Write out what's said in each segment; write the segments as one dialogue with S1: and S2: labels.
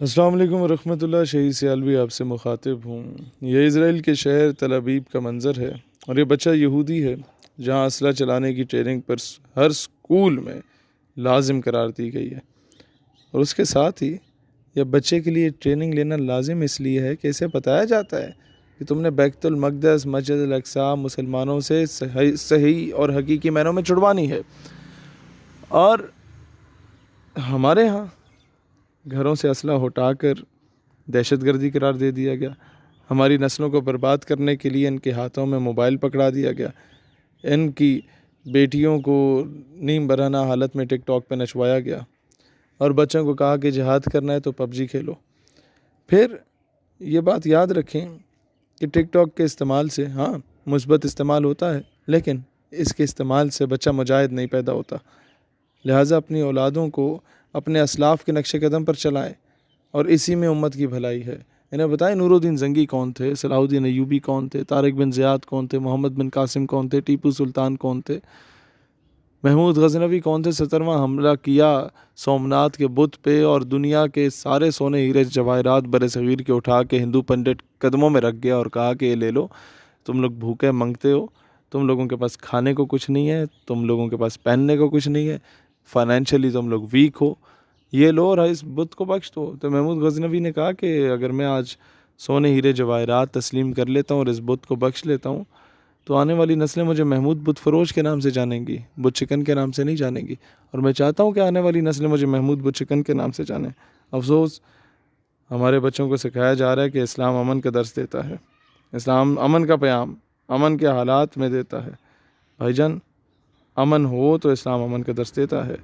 S1: السلام علیکم ورحمۃ اللہ۔ شہید سیالوی آپ سے مخاطب ہوں۔ یہ اسرائیل کے شہر تل ابیب کا منظر ہے، اور یہ بچہ یہودی ہے جہاں اسلحہ چلانے کی ٹریننگ پر ہر سکول میں لازم قرار دی گئی ہے، اور اس کے ساتھ ہی یہ بچے کے لیے ٹریننگ لینا لازم اس لیے ہے کہ اسے بتایا جاتا ہے کہ تم نے بیت المقدس، مسجد الاقصی مسلمانوں سے صحیح اور حقیقی معنوں میں چھڑوانی ہے۔ اور ہمارے ہاں گھروں سے اسلحہ ہٹا کر دہشت گردی قرار دے دیا گیا، ہماری نسلوں کو برباد کرنے کے لیے ان کے ہاتھوں میں موبائل پکڑا دیا گیا، ان کی بیٹیوں کو نیم برہنہ حالت میں ٹک ٹاک پہ نچوایا گیا، اور بچوں کو کہا کہ جہاد کرنا ہے تو پب جی کھیلو۔ پھر یہ بات یاد رکھیں کہ ٹک ٹاک کے استعمال سے ہاں مثبت استعمال ہوتا ہے، لیکن اس کے استعمال سے بچہ مجاہد نہیں پیدا ہوتا۔ لہٰذا اپنی اولادوں کو اپنے اسلاف کے نقش قدم پر چلائیں، اور اسی میں امت کی بھلائی ہے۔ انہیں بتائیں نور الدین زنگی کون تھے، صلاح الدین ایوبی کون تھے، طارق بن زیاد کون تھے، محمد بن قاسم کون تھے، ٹیپو سلطان کون تھے، محمود غزنوی کون تھے۔ 17واں حملہ کیا سومناتھ کے بت پہ، اور دنیا کے سارے سونے ہیرے جواہرات بر صغیر کے اٹھا کے ہندو پنڈت قدموں میں رکھ گیا اور کہا کہ یہ لے لو، تم لوگ بھوکے منگتے ہو، تم لوگوں کے پاس کھانے کو کچھ نہیں ہے، تم لوگوں کے پاس پہننے کو کچھ نہیں ہے، فائنینشلی تم لوگ ویک ہو، یہ لو اور اس بت کو بخش دو۔ تو محمود غزنوی نے کہا کہ اگر میں آج سونے ہیرے جواہرات تسلیم کر لیتا ہوں اور اس بت کو بخش لیتا ہوں تو آنے والی نسلیں مجھے محمود بت فروش کے نام سے جانیں گی، بت چکن کے نام سے نہیں جانیں گی، اور میں چاہتا ہوں کہ آنے والی نسلیں مجھے محمود بت چکن کے نام سے جانیں۔ افسوس ہمارے بچوں کو سکھایا جا رہا ہے کہ اسلام امن کا درس دیتا ہے، اسلام امن کا پیام امن کے حالات میں دیتا ہے۔ بھائی جان، امن ہو تو اسلام امن کا درس دیتا ہے،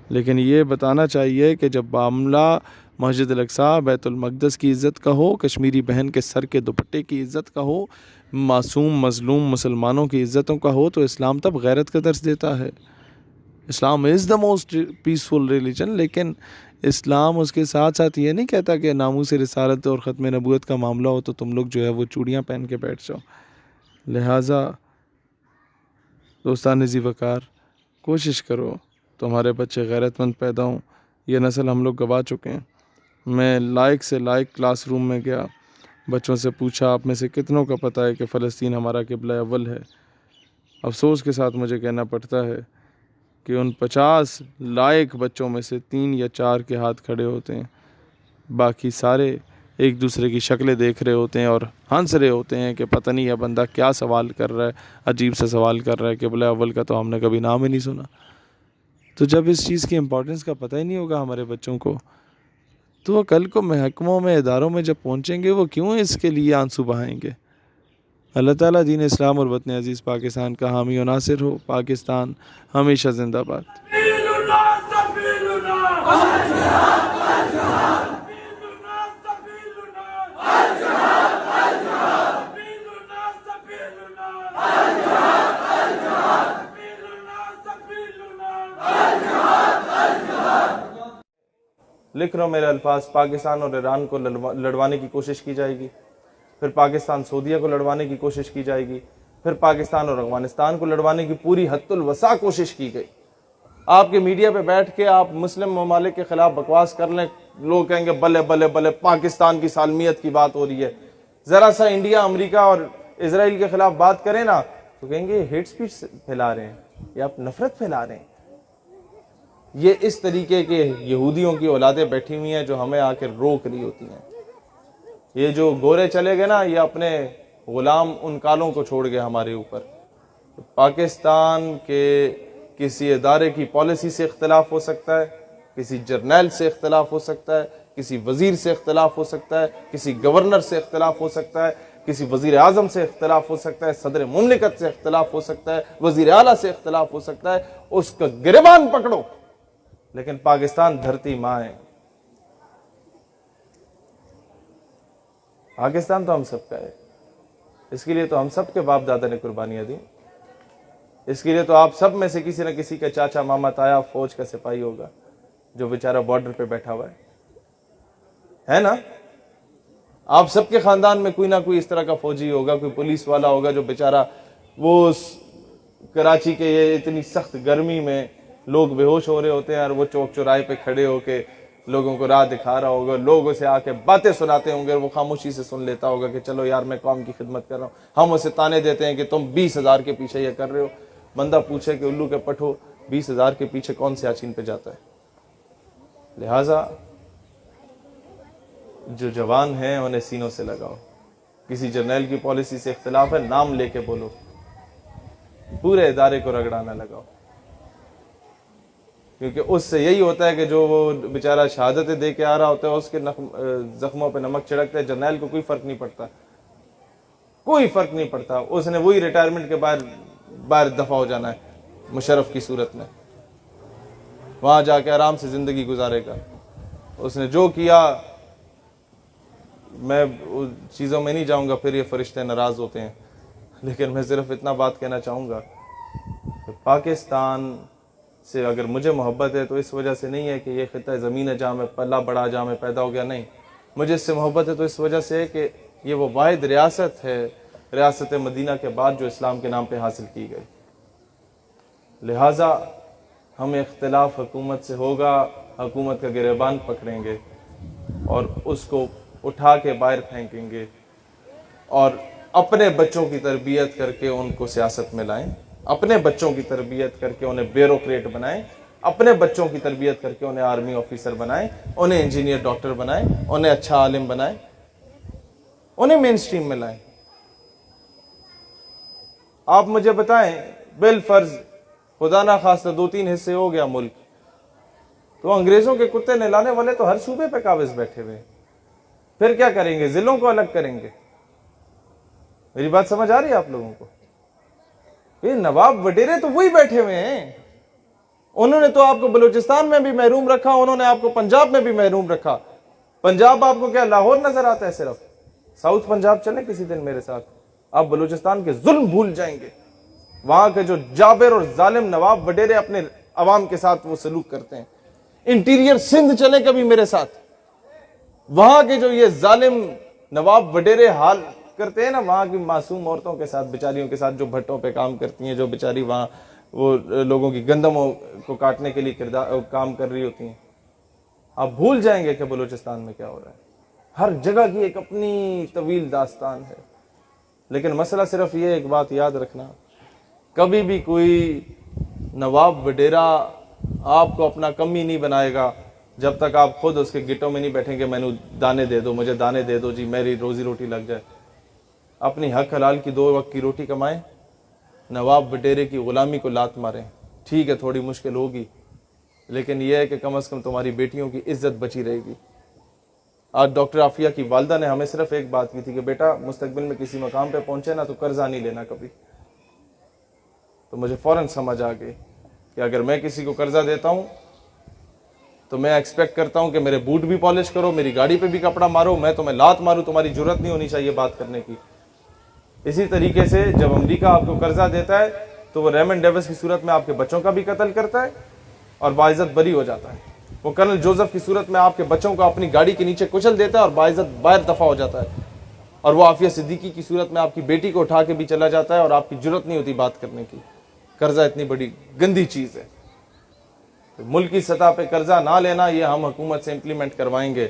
S1: لیکن یہ بتانا چاہیے کہ جب معاملہ مسجد الاقصی، بیت المقدس کی عزت کا ہو، کشمیری بہن کے سر کے دوپٹے کی عزت کا ہو، معصوم مظلوم مسلمانوں کی عزتوں کا ہو، تو اسلام تب غیرت کا درس دیتا ہے۔ اسلام از دا موسٹ پیسفل ریلیجن، لیکن اسلام اس کے ساتھ ساتھ یہ نہیں کہتا کہ ناموس رسالت اور ختم نبوت کا معاملہ ہو تو تم لوگ جو ہے وہ چوڑیاں پہن کے بیٹھ جاؤ۔ لہٰذا دوستان ذی وقار، کوشش کرو تمہارے بچے غیرت مند پیدا ہوں۔ یہ نسل ہم لوگ گوا چکے ہیں۔ میں لائق سے لائق کلاس روم میں گیا، بچوں سے پوچھا آپ میں سے کتنوں کا پتہ ہے کہ فلسطین ہمارا قبلہ اول ہے۔ افسوس کے ساتھ مجھے کہنا پڑتا ہے کہ ان 50 لائق بچوں میں سے 3 یا 4 کے ہاتھ کھڑے ہوتے ہیں، باقی سارے ایک دوسرے کی شکلیں دیکھ رہے ہوتے ہیں اور ہنس رہے ہوتے ہیں کہ پتہ نہیں یہ بندہ کیا سوال کر رہا ہے، عجیب سا سوال کر رہا ہے، قبلہ اول کا تو ہم نے کبھی نام ہی نہیں سنا۔ تو جب اس چیز کی امپورٹنس کا پتہ ہی نہیں ہوگا ہمارے بچوں کو، تو وہ کل کو محکموں میں، اداروں میں جب پہنچیں گے وہ کیوں اس کے لیے آنسو بہائیں گے؟ اللہ تعالیٰ دین اسلام اور وطن عزیز پاکستان کا حامی و ناصر ہو۔ پاکستان ہمیشہ زندہ باد۔
S2: لکھ رہا ہوں میرے الفاظ، پاکستان اور ایران کو لڑوانے کی کوشش کی جائے گی، پھر پاکستان سعودیہ کو لڑوانے کی کوشش کی جائے گی، پھر پاکستان اور افغانستان کو لڑوانے کی پوری حد الوسع کوشش کی گئی۔ آپ کے میڈیا پہ بیٹھ کے آپ مسلم ممالک کے خلاف بکواس کر لیں، لوگ کہیں گے بلے بلے بلے پاکستان کی سالمیت کی بات ہو رہی ہے۔ ذرا سا انڈیا، امریکہ اور اسرائیل کے خلاف بات کریں نا تو کہیں گے ہیٹ سپیچ پھیلا رہے ہیں یا آپ نفرت پھیلا رہے ہیں۔ یہ اس طریقے کے یہودیوں کی اولادیں بیٹھی ہوئی ہیں جو ہمیں آ کے روک رہی ہوتی ہیں۔ یہ جو گورے چلے گئے نا، یہ اپنے غلام ان کالوں کو چھوڑ گئے ہمارے اوپر۔ پاکستان کے کسی ادارے کی پالیسی سے اختلاف ہو سکتا ہے، کسی جرنیل سے اختلاف ہو سکتا ہے، کسی وزیر سے اختلاف ہو سکتا ہے، کسی گورنر سے اختلاف ہو سکتا ہے، کسی وزیر اعظم سے اختلاف ہو سکتا ہے، صدر مملکت سے اختلاف ہو سکتا ہے، وزیر اعلیٰ سے اختلاف ہو سکتا ہے، اس کا گریبان پکڑو، لیکن پاکستان دھرتی ماں ہے۔ پاکستان تو ہم سب کا ہے، اس کے لیے تو ہم سب کے باپ دادا نے قربانیاں دی، اس کے لیے تو آپ سب میں سے کسی نہ کسی کا چاچا ماما تایا فوج کا سپاہی ہوگا جو بیچارہ بارڈر پہ بیٹھا ہوا ہے نا؟ آپ سب کے خاندان میں کوئی نہ کوئی اس طرح کا فوجی ہوگا، کوئی پولیس والا ہوگا جو بیچارہ وہ کراچی کے یہ اتنی سخت گرمی میں لوگ بے ہوش ہو رہے ہوتے ہیں اور وہ چوک چوراہے پہ کھڑے ہو کے لوگوں کو راہ دکھا رہا ہوگا, لوگوں سے آ کے باتیں سناتے ہوں گے, وہ خاموشی سے سن لیتا ہوگا کہ چلو یار میں قوم کی خدمت کر رہا ہوں. ہم اسے تانے دیتے ہیں کہ تم 20,000 کے پیچھے یہ کر رہے ہو. بندہ پوچھے کہ الو کے پٹھو 20,000 کے پیچھے کون سے یاسین پہ جاتا ہے. لہٰذا جو جوان ہیں انہیں سینوں سے لگاؤ. کسی جرنیل کی پالیسی سے اختلاف ہے, نام لے کے بولو, پورے ادارے کو رگڑانا لگاؤ. کیونکہ اس سے یہی ہوتا ہے کہ جو وہ بیچارہ شہادتیں دے کے آ رہا ہوتا ہے اس کے زخموں پہ نمک چھڑکتا ہے. جرنیل کو کوئی فرق نہیں پڑتا, کوئی فرق نہیں پڑتا. اس نے وہی ریٹائرمنٹ کے باہر دفع ہو جانا ہے مشرف کی صورت میں, وہاں جا کے آرام سے زندگی گزارے گا. اس نے جو کیا, میں چیزوں میں نہیں جاؤں گا, پھر یہ فرشتے ناراض ہوتے ہیں. لیکن میں صرف اتنا بات کہنا چاہوں گا کہ پاکستان سے اگر مجھے محبت ہے تو اس وجہ سے نہیں ہے کہ یہ خطہ زمین ہے جہاں میں پلا بڑا, جہاں میں پیدا ہو گیا. نہیں, مجھے اس سے محبت ہے تو اس وجہ سے ہے کہ یہ وہ واحد ریاست ہے, ریاست مدینہ کے بعد, جو اسلام کے نام پہ حاصل کی گئی. لہٰذا ہم اختلاف حکومت سے ہوگا, حکومت کا گریبان پکڑیں گے اور اس کو اٹھا کے باہر پھینکیں گے, اور اپنے بچوں کی تربیت کر کے ان کو سیاست میں لائیں, اپنے بچوں کی تربیت کر کے انہیں بیوروکریٹ بنائیں, اپنے بچوں کی تربیت کر کے انہیں آرمی آفیسر بنائیں, انہیں انجینئر ڈاکٹر بنائیں, انہیں اچھا عالم بنائیں, انہیں مین سٹریم میں لائیں. آپ مجھے بتائیں, بالفرض خدا نہ خواستہ 2-3 حصے ہو گیا ملک, تو انگریزوں کے کتے نہلانے والے تو ہر صوبے پہ قابض بیٹھے ہوئے. پھر کیا کریں گے؟ ضلعوں کو الگ کریں گے. میری بات سمجھ آ رہی ہے آپ لوگوں کو؟ یہ نواب وڈیرے تو وہی بیٹھے ہوئے ہیں. انہوں نے تو آپ کو بلوچستان میں بھی محروم رکھا, انہوں نے آپ کو پنجاب میں بھی محروم رکھا. پنجاب آپ کو کیا لاہور نظر آتا ہے صرف؟ ساؤتھ پنجاب چلیں کسی دن میرے ساتھ, آپ بلوچستان کے ظلم بھول جائیں گے. وہاں کے جو جابر اور ظالم نواب وڈیرے اپنے عوام کے ساتھ وہ سلوک کرتے ہیں. انٹیریئر سندھ چلیں کبھی میرے ساتھ, وہاں کے جو یہ ظالم نواب وڈیرے حال کرتے ہیں نا, وہاں کی معصوم عورتوں کے ساتھ, بیچاریوں کے ساتھ, جو بھٹوں پہ کام کرتی ہیں, جو بیچاری وہاں وہ لوگوں کی گندموں کو کاٹنے کے لیے کام کر رہی ہوتی ہیں. آپ بھول جائیں گے کہ بلوچستان میں کیا ہو رہا ہے. ہر جگہ کی ایک اپنی طویل داستان ہے. لیکن مسئلہ صرف یہ ایک بات یاد رکھنا, کبھی بھی کوئی نواب وڈیرا آپ کو اپنا کمی نہیں بنائے گا جب تک آپ خود اس کے گٹوں میں نہیں بیٹھیں گے میں نے دانے دے دو, مجھے دانے دے دو جی, میری روزی روٹی لگ جائے. اپنی حق حلال کی 2 وقت کی روٹی کمائیں, نواب وڈیرے کی غلامی کو لات ماریں. ٹھیک ہے تھوڑی مشکل ہوگی, لیکن یہ ہے کہ کم از کم تمہاری بیٹیوں کی عزت بچی رہے گی. آج ڈاکٹر عافیہ کی والدہ نے ہمیں صرف ایک بات کی تھی کہ بیٹا مستقبل میں کسی مقام پہ پہنچے نا تو قرضہ نہیں لینا کبھی. تو مجھے فوراً سمجھ آ گئی کہ اگر میں کسی کو قرضہ دیتا ہوں تو میں ایکسپیکٹ کرتا ہوں کہ میرے بوٹ بھی پالش کرو, میری گاڑی پہ بھی کپڑا مارو, میں تمہیں لات ماروں, تمہاری جرت نہیں ہونی چاہیے بات کرنے کی. اسی طریقے سے جب امریکہ آپ کو قرضہ دیتا ہے تو وہ ریمنڈ ڈیوس کی صورت میں آپ کے بچوں کا بھی قتل کرتا ہے اور باعزت بری ہو جاتا ہے. وہ کرنل جوزف کی صورت میں آپ کے بچوں کو اپنی گاڑی کے نیچے کچل دیتا ہے اور باعزت باہر دفع ہو جاتا ہے. اور وہ عافیہ صدیقی کی صورت میں آپ کی بیٹی کو اٹھا کے بھی چلا جاتا ہے اور آپ کی جرت نہیں ہوتی بات کرنے کی. قرضہ اتنی بڑی گندی چیز ہے. ملکی سطح پہ قرضہ نہ لینا یہ ہم حکومت سے امپلیمنٹ کروائیں گے,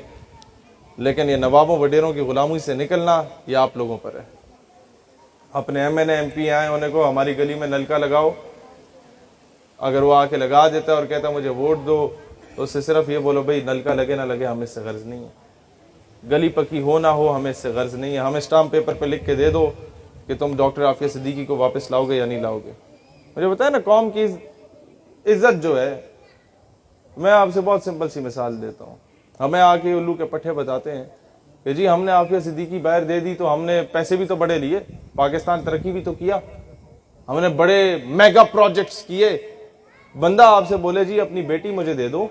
S2: لیکن یہ نوابوں وڈیروں کی غلامی سے نکلنا یہ آپ لوگوں پر ہے. اپنے M N A M P آئے انہیں کو ہماری گلی میں نلکا لگاؤ, اگر وہ آ کے لگا دیتا ہے اور کہتا ہے مجھے ووٹ دو تو اس سے صرف یہ بولو بھئی نلکا لگے نہ لگے ہمیں اس سے غرض نہیں ہے, گلی پکی ہو نہ ہو ہمیں اس سے غرض نہیں ہے. ہمیں اسٹامپ پیپر پہ لکھ کے دے دو کہ تم ڈاکٹر عافیہ صدیقی کو واپس لاؤ گے یا نہیں لاؤ گے. مجھے بتائیں نا قوم کی عزت جو ہے, میں آپ سے بہت سمپل سی مثال دیتا ہوں. ہمیں آ کے الو کے پٹھے بتاتے ہیں کہ جی ہم نے عافیہ صدیقی باہر دے دی تو ہم نے پیسے بھی تو بڑے لیے, پاکستان ترقی بھی تو کیا, ہم نے بڑے میگا پروجیکٹس کیے. بندہ آپ سے بولے جی اپنی بیٹی مجھے دے دو,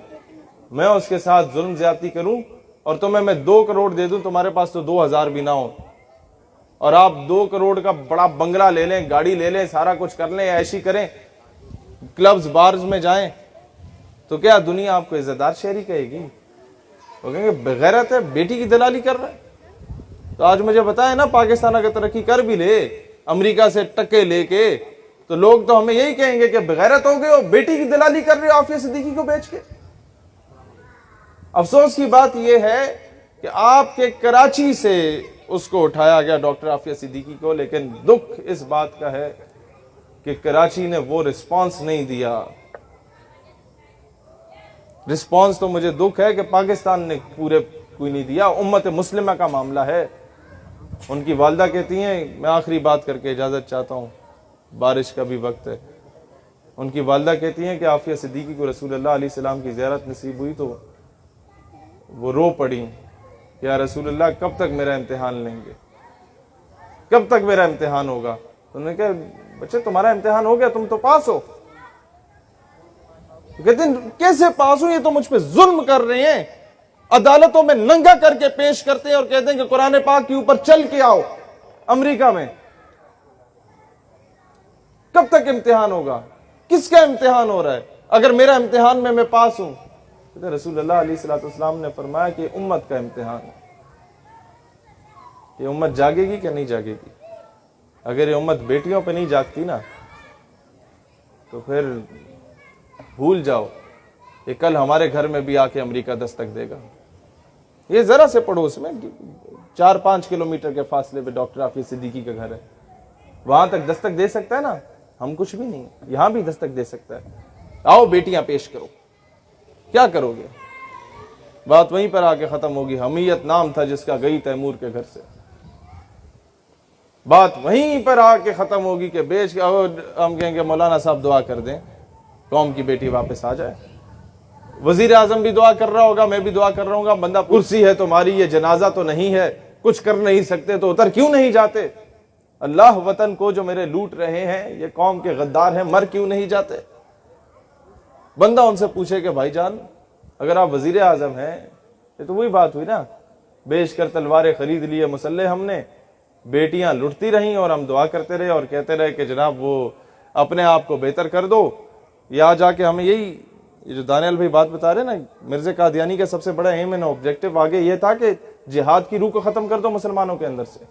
S2: میں اس کے ساتھ ظلم زیادتی کروں اور تمہیں میں 2 کروڑ دے دوں, تمہارے پاس تو 2000 بھی نہ ہو, اور آپ 2 کروڑ کا بڑا بنگلہ لے لیں, گاڑی لے لیں, سارا کچھ کر لیں, ایشی کریں, کلبز بارز میں جائیں, تو کیا دنیا آپ کو عزتدار شہری کہے گی؟ وہ کہیں گے بغیرت ہے, بیٹی کی دلالی کر رہا ہے. تو آج مجھے بتائیں نا, پاکستان اگر ترقی کر بھی لے امریکہ سے ٹکے لے کے, تو لوگ تو ہمیں یہی کہیں گے کہ بغیرت ہو گئے ہو, بیٹی کی دلالی کر رہے ہو عافیہ صدیقی کو بیچ کے. افسوس کی بات یہ ہے کہ آپ کے کراچی سے اس کو اٹھایا گیا ڈاکٹر عافیہ صدیقی کو، لیکن دکھ اس بات کا ہے کہ کراچی نے وہ رسپانس نہیں دیا۔ رسپانس تو مجھے دکھ ہے کہ پاکستان نے پورے کوئی نہیں دیا۔ امت مسلمہ کا معاملہ ہے۔ ان کی والدہ کہتی ہیں، میں آخری بات کر کے اجازت چاہتا ہوں، بارش کا بھی وقت ہے۔ ان کی والدہ کہتی ہیں کہ عافیہ صدیقی کو رسول اللہ علیہ السلام کی زیارت نصیب ہوئی تو وہ رو پڑی، یا رسول اللہ کب تک میرا امتحان لیں گے، کب تک میرا امتحان ہوگا؟ تو انہوں نے کہا بچے تمہارا امتحان ہو گیا، تم تو پاس ہو۔ کہتے ہیں کیسے پاس ہوں، یہ تو مجھ پہ ظلم کر رہے ہیں، عدالتوں میں ننگا کر کے پیش کرتے ہیں اور کہتے ہیں کہ قرآن پاک کے اوپر چل کے آؤ امریکہ میں۔ کب تک امتحان ہوگا؟ کس کا امتحان ہو رہا ہے؟ اگر میرا امتحان میں پاس ہوں، رسول اللہ علیہ السلام نے فرمایا کہ امت کا امتحان ہے، یہ امت جاگے گی کہ نہیں جاگے گی؟ اگر یہ امت بیٹیوں پہ نہیں جاگتی نا تو پھر بھول جاؤ کہ کل ہمارے گھر میں بھی آ کے امریکہ دستک دے گا۔ یہ ذرا سے پڑوس میں 4-5 کلومیٹر کے فاصلے پہ ڈاکٹر عافیہ صدیقی کا گھر ہے، وہاں تک دستک دے سکتا ہے نا؟ ہم کچھ بھی نہیں، یہاں بھی دستک دے سکتا ہے۔ آؤ بیٹیاں پیش کرو، کیا کرو گے؟ بات وہیں پر آ کے ختم ہوگی۔ حمیت نام تھا جس کا، گئی تیمور کے گھر سے، بات وہیں پر آ کے ختم ہوگی کہ بیچ کے ہم کہیں گے مولانا صاحب دعا کر دیں قوم کی بیٹی واپس آ جائے۔ وزیر اعظم بھی دعا کر رہا ہوگا، میں بھی دعا کر رہا ہوں گا، بندہ کرسی ہے تمہاری، یہ جنازہ تو نہیں ہے، کچھ کر نہیں سکتے تو اتر کیوں نہیں جاتے؟ اللہ وطن کو جو میرے لوٹ رہے ہیں، یہ قوم کے غدار ہیں، مر کیوں نہیں جاتے؟ بندہ ان سے پوچھے کہ بھائی جان اگر آپ وزیر اعظم ہیں، یہ تو وہی بات ہوئی نا، بیچ کر تلواریں خرید لیے مسلح ہم نے، بیٹیاں لٹتی رہیں اور ہم دعا کرتے رہے اور کہتے رہے کہ جناب وہ اپنے آپ کو بہتر کر دو۔ یا جا کے ہمیں یہ جو دانیال بھائی بات بتا رہے نا، مرزا قادیانی کا سب سے بڑا ایم اینڈ آبجیکٹو آگے یہ تھا کہ جہاد کی روح کو ختم کر دو مسلمانوں کے اندر سے،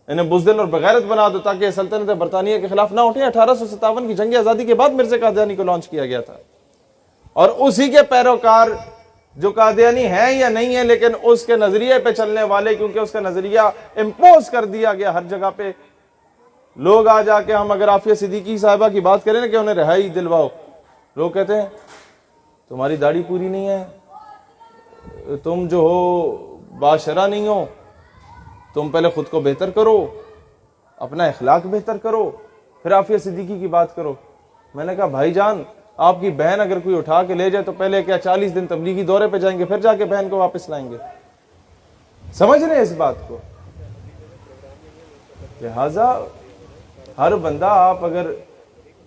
S2: انہیں بزدل اور بغیرت بنا دو تاکہ سلطنت برطانیہ کے خلاف نہ اٹھیں۔ 1857 کی جنگ آزادی کے بعد مرزا قادیانی کو لانچ کیا گیا تھا، اور اسی کے پیروکار جو قادیانی ہیں یا نہیں ہیں لیکن اس کے نظریے پہ چلنے والے، کیونکہ اس کا نظریہ امپوز کر دیا گیا ہر جگہ پہ۔ لوگ آ جا کے ہم اگر عافیہ صدیقی صاحبہ کی بات کریں نا کہ انہیں رہائی دلواؤ، لوگ کہتے ہیں تمہاری داڑھی پوری نہیں ہے، تم جو ہو باشرہ نہیں ہو، تم پہلے خود کو بہتر کرو، اپنا اخلاق بہتر کرو، پھر عافیہ صدیقی کی بات کرو۔ میں نے کہا بھائی جان آپ کی بہن اگر کوئی اٹھا کے لے جائے تو پہلے کیا 40 دن تبلیغی دورے پہ جائیں گے، پھر جا کے بہن کو واپس لائیں گے؟ سمجھ رہے ہیں اس بات کو؟ لہذا ہر بندہ، آپ اگر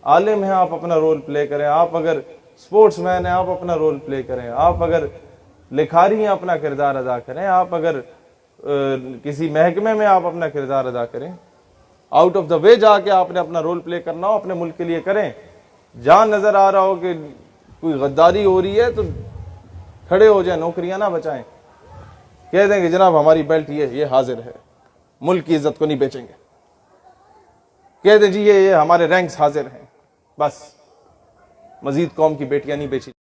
S2: عالم ہیں آپ اپنا رول پلے کریں، آپ اگر سپورٹس مین ہیں آپ اپنا رول پلے کریں، آپ اگر لکھاری ہیں اپنا کردار ادا کریں، آپ اگر کسی محکمے میں آپ اپنا کردار ادا کریں، آؤٹ آف دا وے جا کے آپ نے اپنا رول پلے کرنا ہو اپنے ملک کے لیے کریں۔ جہاں نظر آ رہا ہو کہ کوئی غداری ہو رہی ہے تو کھڑے ہو جائیں، نوکریاں نہ بچائیں، کہہ دیں کہ جناب ہماری بیلٹ یہ حاضر ہے، ملک کی عزت کو نہیں بیچیں گے، کہہ دیں جی یہ ہمارے رینکس حاضر ہیں، بس مزید قوم کی بیٹیاں نہیں بیچی۔